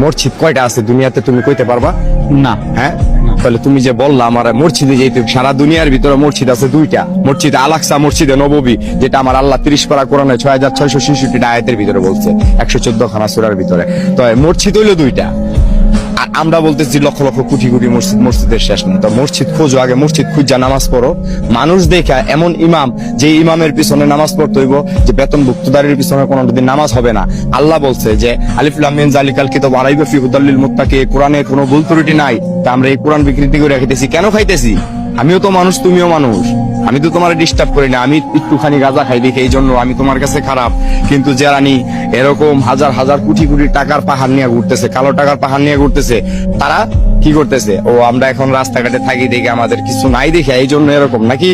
মসজিদ কয়টা আছে দুনিয়াতে তুমি কইতে পারবা? না। হ্যাঁ, তাহলে তুমি যে বললা আমার মসজিদে যেতে, সারা দুনিয়ার ভিতরে মসজিদ আছে দুইটা, মসজিদ আল-আকসা, মসজিদে নববী, যেটা আমার আল্লাহ 30 পারা কোরআনে 6666 আয়াতের ভিতরে বলছে, 114 খানা সূরার ভিতরে। তো মসজিদ হইলো দুইটা, আর আমরা বলতেছি লক্ষ লক্ষ কোটি কোটি মসজিদ, মসজিদের শেষ নেই। তো মসজিদ খোঁজো, আগে মসজিদ খুঁজা নামাজ পড়ো। মানুষ দেখা এমন ইমাম, যে ইমামের পিছনে নামাজ পড়তে হইব, যে বেতনভুক্তদারির পিছনে কোনোদিন নামাজ হবে না। আল্লাহ বলছে যে আলিফ লাম মিম যালিকাল কিতাব লা রাইবা ফিহি হুদাল লিল মুত্তাকিন, কোরআনে কোনো ভুল ত্রুটি নাই। তা আমরা এই কোরআন বিকৃতি করে খাইতেছি কেন? খাইতেছি আমিও তো মানুষ, তুমিও মানুষ, আমি তো তোমার ডিস্টার্ব করি না। আমি একটুখানি গাঁজা খাই দেখি এই জন্য আমি তোমার কাছে খারাপ, কিন্তু যারা এরকম হাজার হাজার কোটি কোটি টাকার পাহাড় নিয়ে ঘুরতেছে, কালো টাকার পাহাড় নিয়ে ঘুরতেছে, তারা কি করতেছে? ও আমরা এখন রাস্তাঘাটে থাকি দেখে আমাদের কিছু নাই দেখে এই জন্য এরকম নাকি?